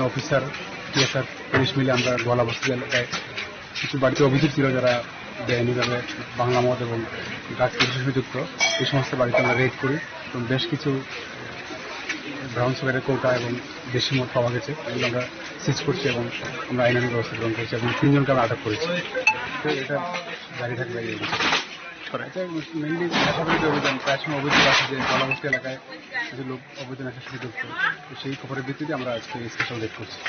Officer TSR police মিলে আমরা গোয়ালাবস্তি এলাকায় কিছু বাড়িতে অভিযোগ ছিল যারা বেআইনিভাবে বাংলা মদ এবং ড্রাগস সাথে যুক্ত, এই সমস্ত বাড়িতে আমরা রেড করি এবং বেশ কিছু ব্রাউন সুগারের কৌটা এবং দেশি মদ পাওয়া গেছে, এগুলো আমরা সিজ করছি এবং আমরা আইনানুগ ব্যবস্থা গ্রহণ করছি এবং 3 জনকে আমরা আটক করেছি। তো এটা জারি থাকবে। এটা মেনলি নেশাবিরোধী অভিযান। প্রায় সময় অভিযোগ আছে যে গোয়ালাবস্তি এলাকায় কিছু লোক অবৈধ নেশার সাথে যুক্ত, তো সেই খবরের ভিত্তিতে আমরা আজকে স্পেশাল রেড করছি।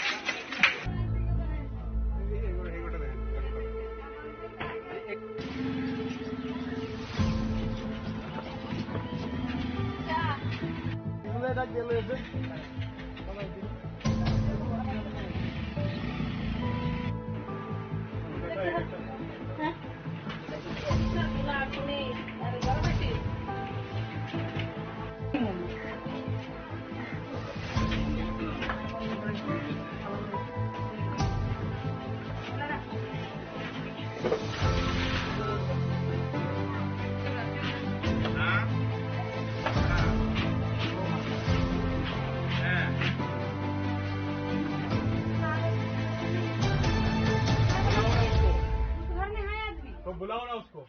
तो बुलाओ ना उसको।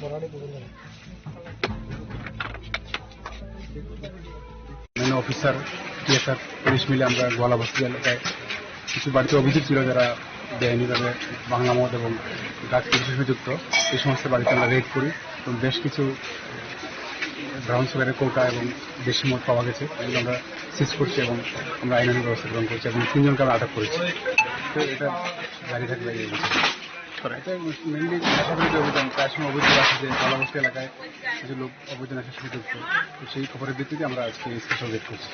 বরাড়ি অন্যান্য অফিসার টিএসআর পুলিশ মিলে আমরা গোয়ালা বস্তি এলাকায় কিছু বাড়িতে অভিযোগ ছিল যারা বেআইনিভাবে বাংলা মদ এবং ড্রাগস হিসেবে যুক্ত। এই সমস্ত বাড়িতে আমরা রেড করি এবং বেশ কিছু ব্রাউন সুগারের কৌটা এবং দেশি মদ পাওয়া গেছে, এগুলো আমরা সিজ করছি এবং আমরা আইনানুগ ব্যবস্থা গ্রহণ করছি এবং 3 জনকে আমরা আটক করেছি। তো এটা জারি থাকবে এই এটা মেনলি নেশাবিরোধী অভিযান। প্রায় সময় অভিযোগ আছে যে গোয়ালা বস্তি এলাকায় কিছু লোক অবৈধ নেশার সাথে যুক্ত। তো সেই খবরের ভিত্তিতে আমরা আজকে স্পেশাল রেড করছি।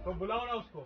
तो बुलाओ ना उसको।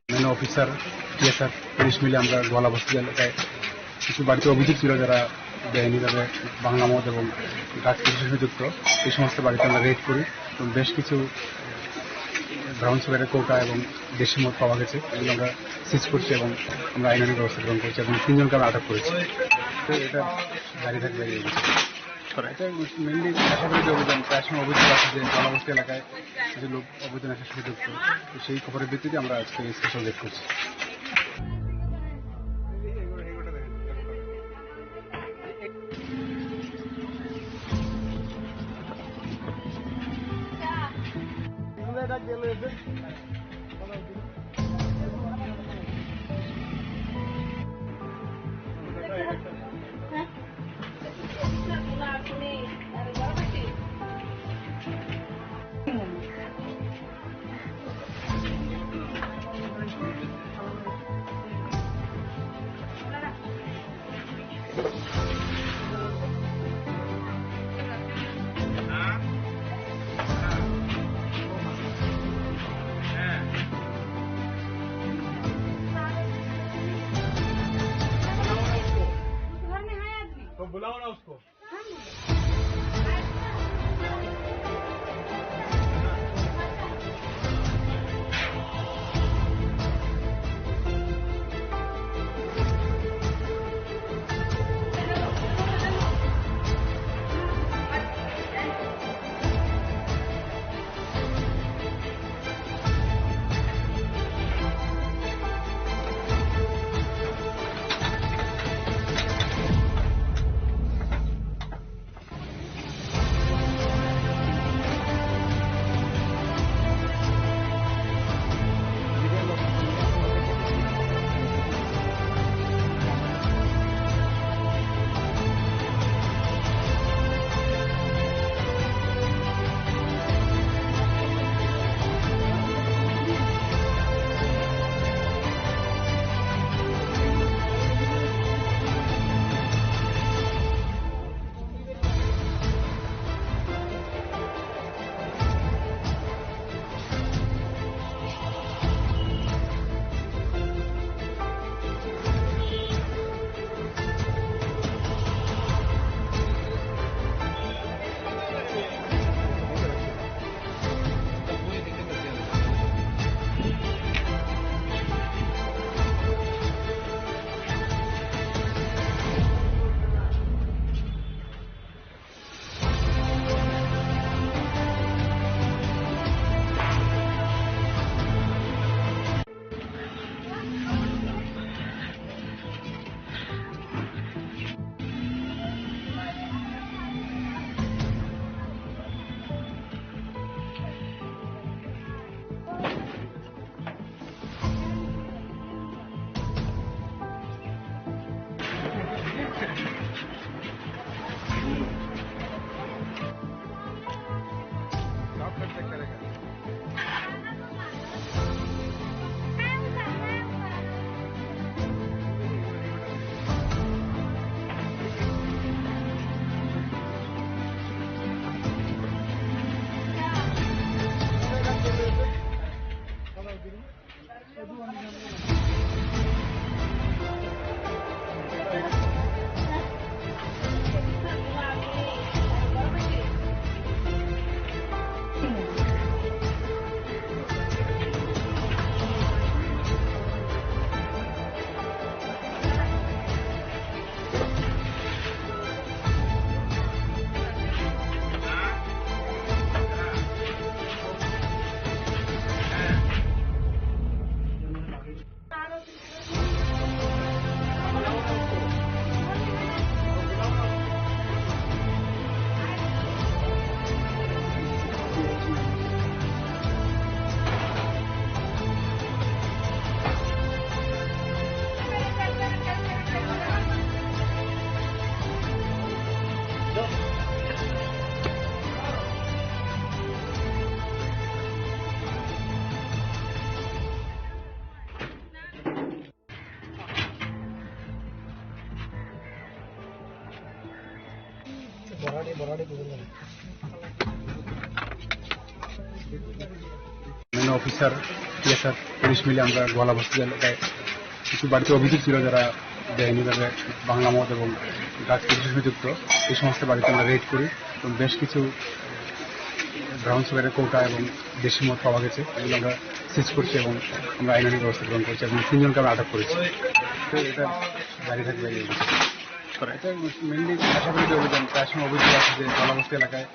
অন্যান্য বিভিন্ন অফিসার টিএসআর পুলিশ মিলে আমরা গোয়ালা বস্তি এলাকায় কিছু বাড়িতে অভিযোগ ছিল যারা বেআইনিভাবে বাংলা মদ এবং ড্রাগস সাথে যুক্ত, এই সমস্ত বাড়িতে আমরা রেড করি এবং বেশ কিছু ব্রাউন সুগারের কৌটা এবং দেশি মদ পাওয়া গেছে। এগুলো আমরা সিজ করছি এবং আমরা আইনানুগ ব্যবস্থা গ্রহণ করছি এবং 3 জনকে আমরা আটক করেছি। তো এটা জারি থাকবে। এটা মেনলি আশা করি যে অভিযান প্রায় সময় অভিযোগ আছে যে জনবস্তি এলাকায় কিছু লোক অবৈধ নেশার সাথে যুক্ত, তো সেই খবরের ভিত্তিতে আমরা আজকে স্পেশাল রেড করছি। तो बुलाओ ना उसको। অফিসার টিএসআর পুলিশ মিলে আমরা গোয়ালা বস্তি এলাকায় কিছু বাড়িতে অভিযোগ ছিল যারা বেআইনিভাবে বাংলা মদ এবং ড্রাগস বিশেষ যুক্ত এই সমস্ত বাড়িতে আমরা রেড করি এবং বেশ কিছু ব্রাউন সুগারের কৌটা এবং দেশি মদ পাওয়া গেছে, এগুলো আমরা সিজ করছি এবং আমরা আইনানুগ ব্যবস্থা গ্রহণ করছি এবং 3 জনকে আমরা আটক করেছি। তো এটা জারি থাকবে। এটা মেনলি নেশাবিরোধী অভিযান। প্রায় সময় অভিযোগ আছে যে গোয়ালাবস্তি এলাকায়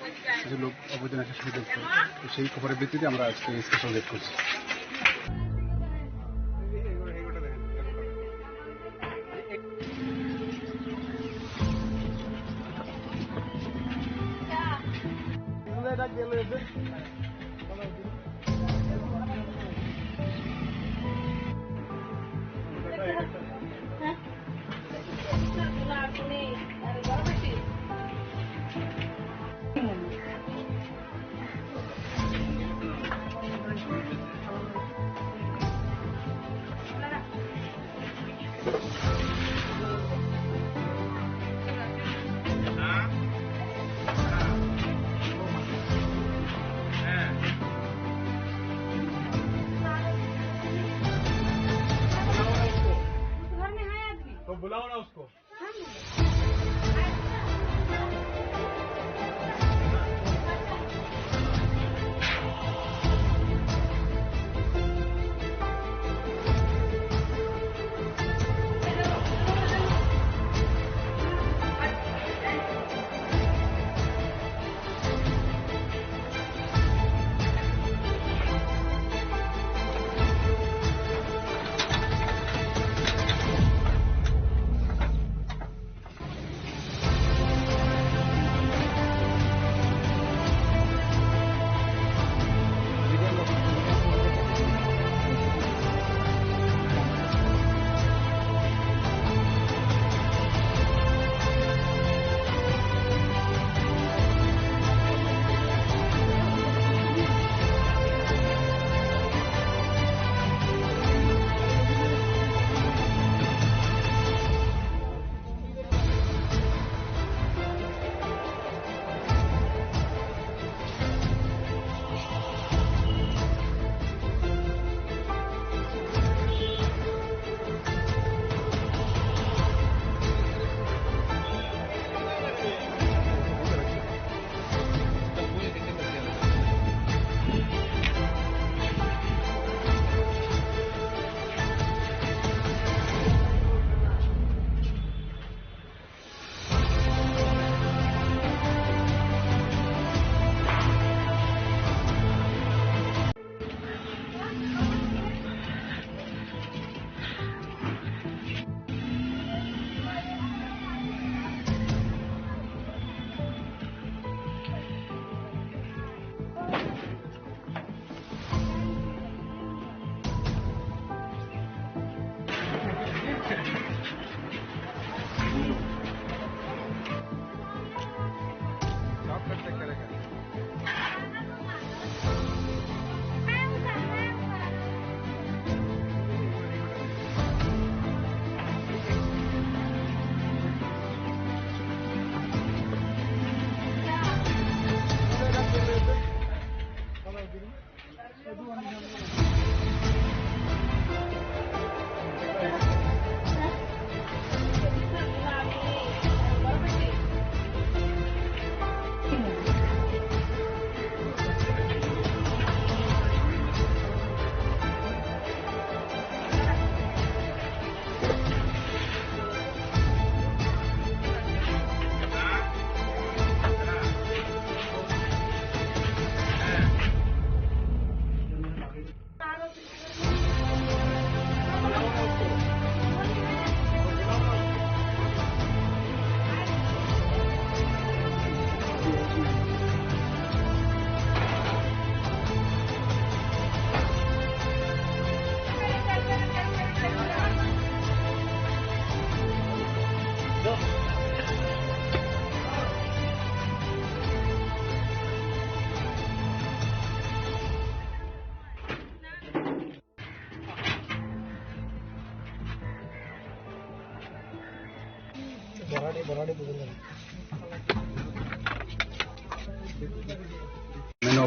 কিছু লোক অবৈধ নেশার সাথে যুক্ত, তো সেই খবরের ভিত্তিতে আমরা আজকে স্পেশাল রেড করছি। तो बुलाओ ना उसको।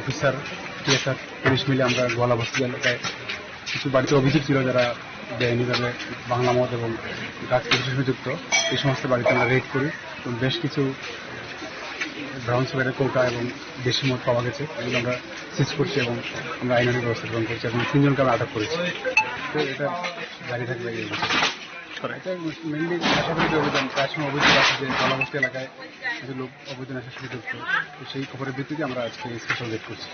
অফিসার টিএসআর পুলিশ মিলে আমরা গোয়ালা বস্তি এলাকায় কিছু বাড়িতে অভিযোগ ছিল যারা বেআইনিভাবে বাংলা মদ এবং ড্রাগস এর সাথে যুক্ত। এই সমস্ত বাড়িতে আমরা রেড করি এবং বেশ কিছু ব্রাউন সুগারের কৌটা এবং দেশি মদ পাওয়া গেছে, এগুলো আমরা সিজ করছি এবং আমরা আইনানুগ ব্যবস্থা গ্রহণ করছি এবং 3 জনকে আমরা আটক করেছি। তো এটা জারি থাকবে এটা মেনলি নেশাবিরোধী অভিযান। প্রায় সময় অভিযোগ আছে যে জলাবস্তি এলাকায় কিছু লোক অবৈধ নেশার সাথে যুক্ত। তো সেই খবরের ভিত্তিতে আমরা আজকে স্পেশাল রেড করছি।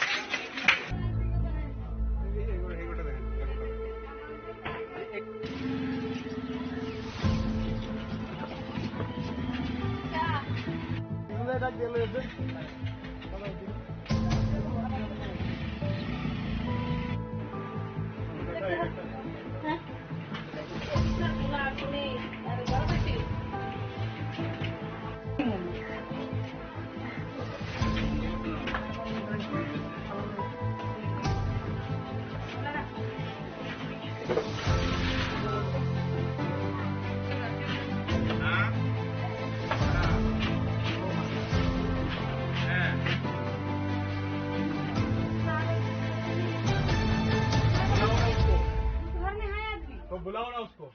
तो बुलाओ ना उसको।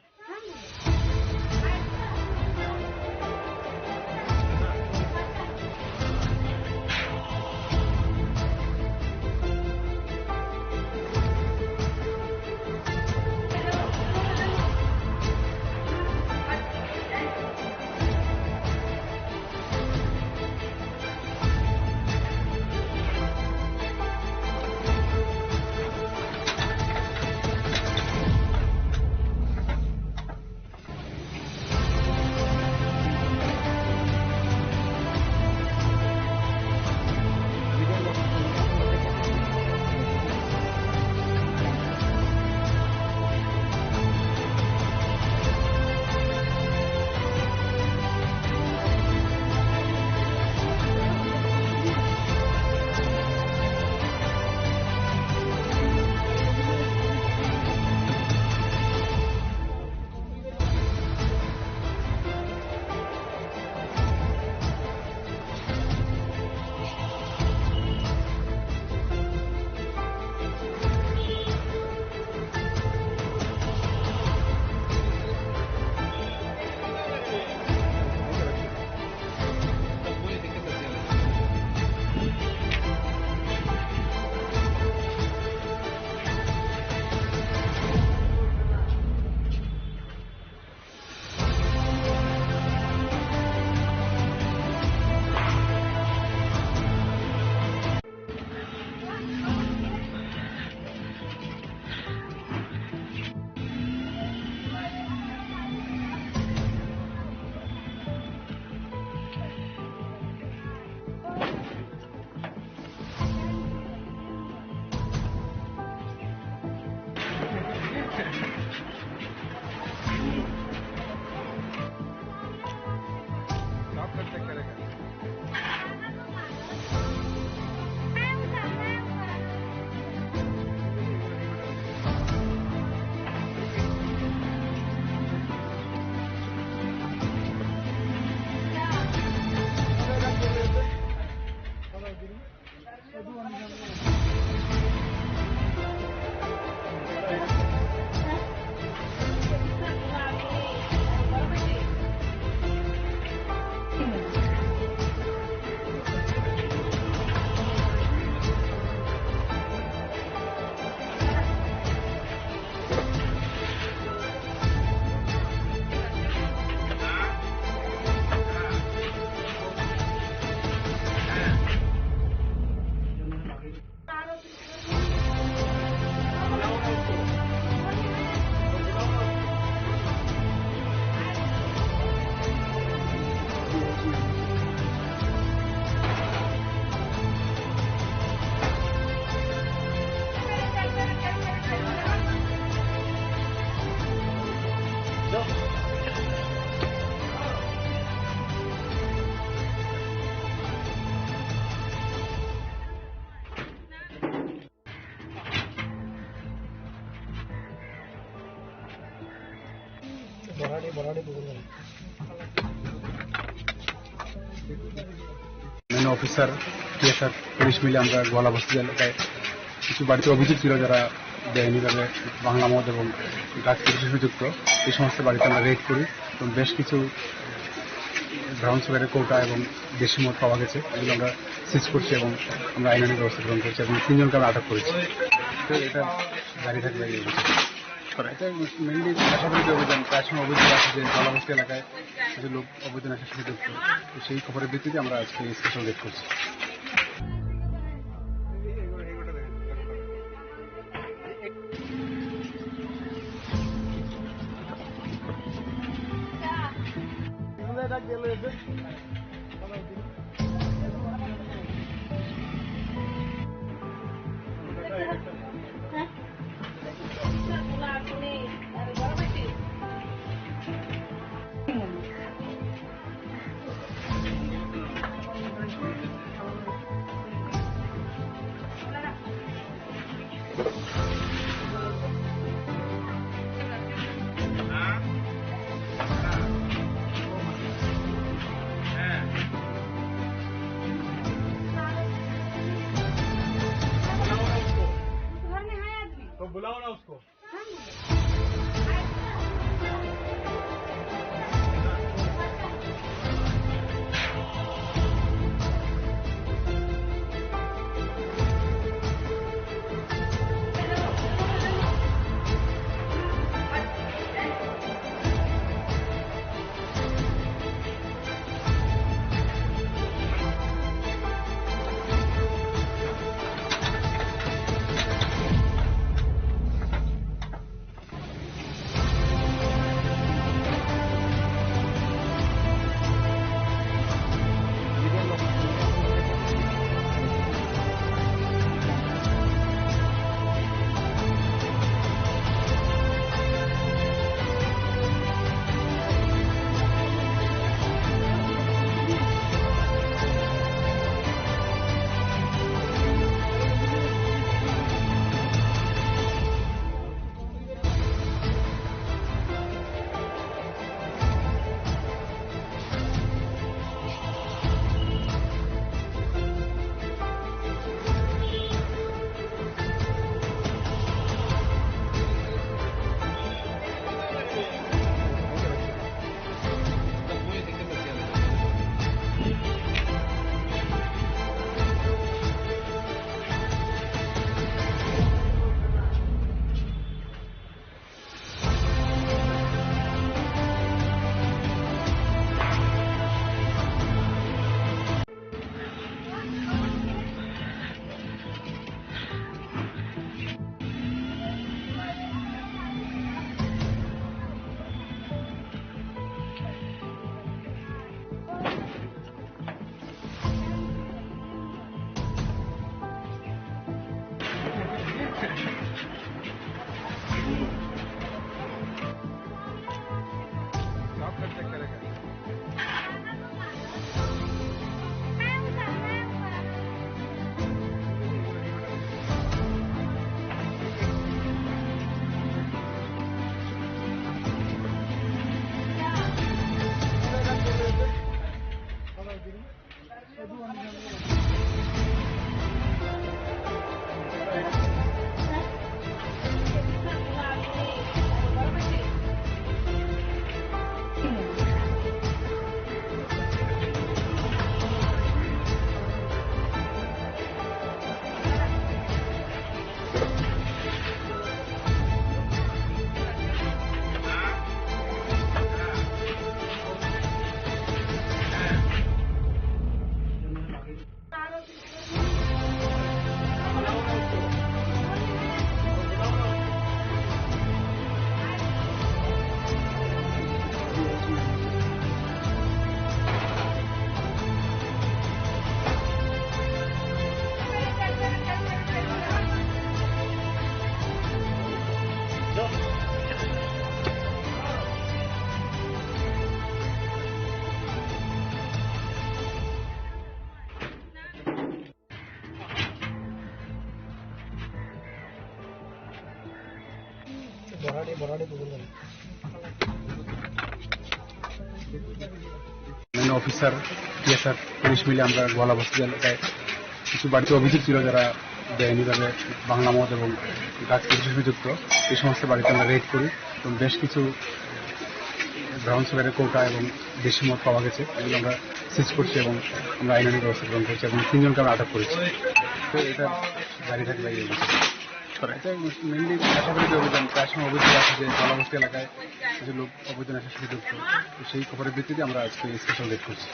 মেন অফিসার টিএসআর পুলিশ মিলে আমরা গোয়ালাবস্তি এলাকায় কিছু বাড়িতে অভিযোগ ছিল যারা বেআইনিভাবে বাংলা মদ এবং ড্রাগ বিশেষে যুক্ত এই সমস্ত বাড়িতে আমরা রেড করি এবং বেশ কিছু ব্রাউন সুগারের কৌটা এবং দেশি মদ পাওয়া গেছে, এগুলো আমরা সিজ করছি এবং আমরা আইনানুগ ব্যবস্থা গ্রহণ করছি এবং 3 জনকে আমরা আটক করেছি। তো এটা জারি থাকবে এটা মেনলি নেশাবিরোধী অভিযান। প্রায় সময় অভিযোগ আছে যে জলাবস্তি এলাকায় কিছু লোক অবৈধ নেশার সাথে যুক্ত, তো সেই খবরের ভিত্তিতে আমরা আজকে স্পেশাল রেড করছি। तो बुलाओ ना उसको। অফিসার, টিএসআর, পুলিশ মিলে আমরা গোয়ালাবস্তি এলাকায় কিছু বাড়িতে অভিযোগ ছিল যারা বেআইনিভাবে বাংলা মদ এবং ড্রাগসের সাথে যুক্ত এই সমস্ত বাড়িতে আমরা রেড করি এবং বেশ কিছু ব্রাউন সুগারের কৌটা এবং দেশি মদ পাওয়া গেছে, এগুলো আমরা সিজ করছি এবং আমরা আইনানুগ ব্যবস্থা গ্রহণ করছি এবং 3 জনকে আমরা আটক করেছি। তো এটা জারি থাকবে এই এটা মেনলি নেশাবাড়িতে অভিযান, প্রায় সময় অভিযোগ আছে যে জলাবস্তি এলাকায় কিছু লোক অবৈধ নেশার সাথে যুক্ত, তো সেই খবরের ভিত্তিতে আমরা আজকে স্পেশাল রেড করছি।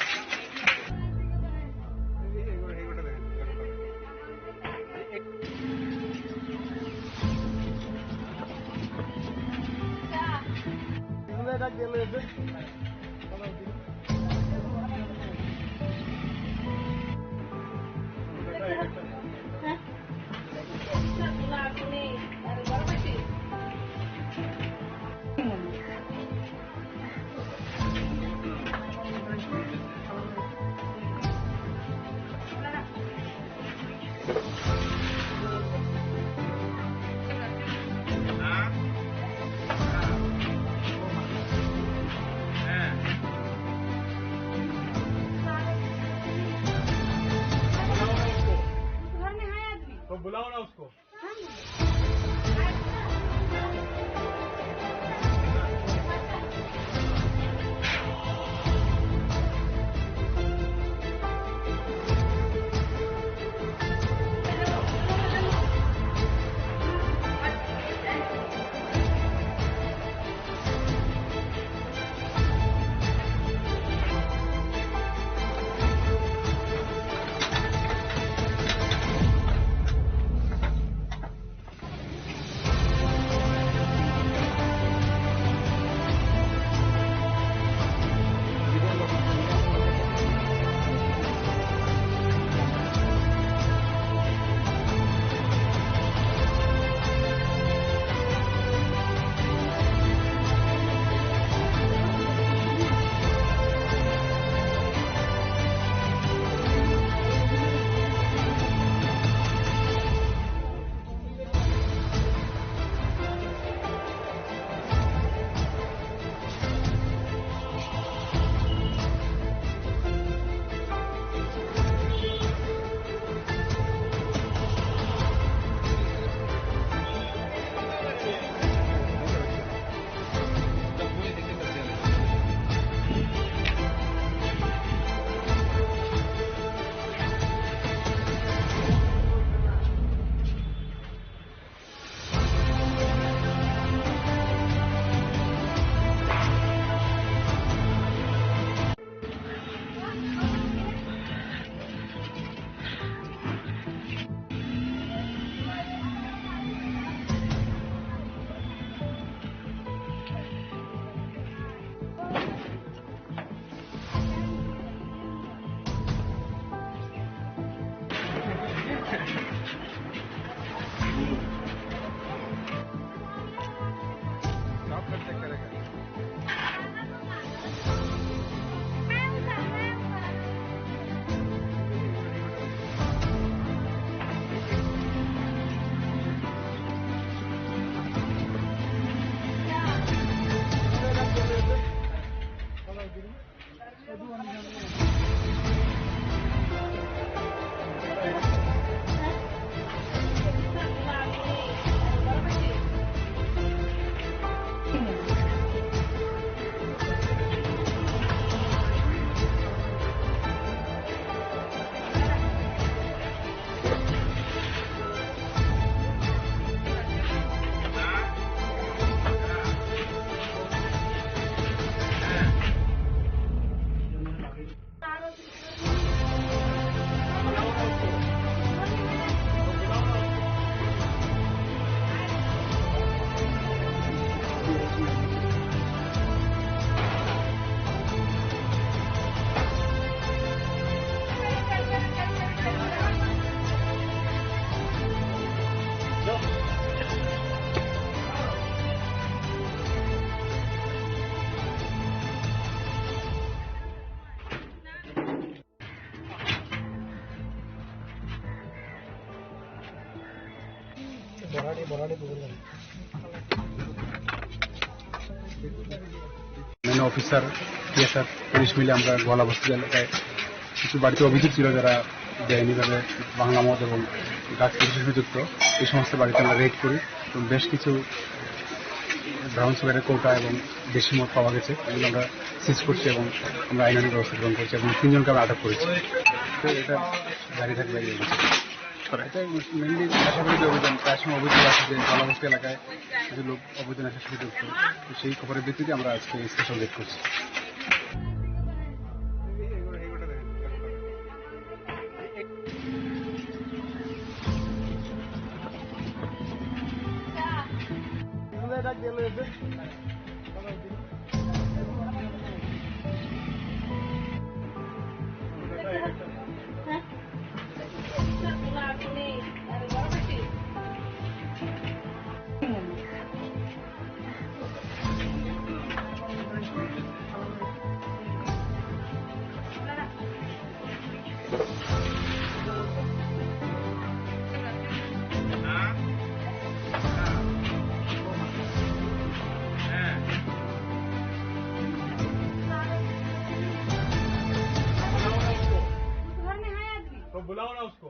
तो बुलाओ ना उसको। মেন অফিসার টিএসআর পুলিশ মিলে আমরা গলাবস্তি এলাকায় কিছু বাড়িতে অভিযোগ ছিল যারা বেআইনিভাবে বাংলা মদ এবং ড্রাগ বিশেষযুক্ত এই সমস্ত বাড়িতে আমরা রেড করি এবং বেশ কিছু ব্রাউন সুগারের কৌটা এবং দেশি মদ পাওয়া গেছে, এগুলো আমরা সিজ করছি এবং আমরা আইনানুগ ব্যবস্থা গ্রহণ করছি এবং 3 জনকে আমরা আটক করেছি। তো এটা জারি থাকবে এটা মেনলি নেশাবিরোধী অভিযান। প্রায় সময় অভিযোগ আছে যে জলাবস্তি এলাকায় কিছু লোক অবৈধ নেশার সাথে যুক্ত, তো সেই খবরের ভিত্তিতে আমরা আজকে স্পেশাল রেড করছি। तो बुलाओ ना उसको।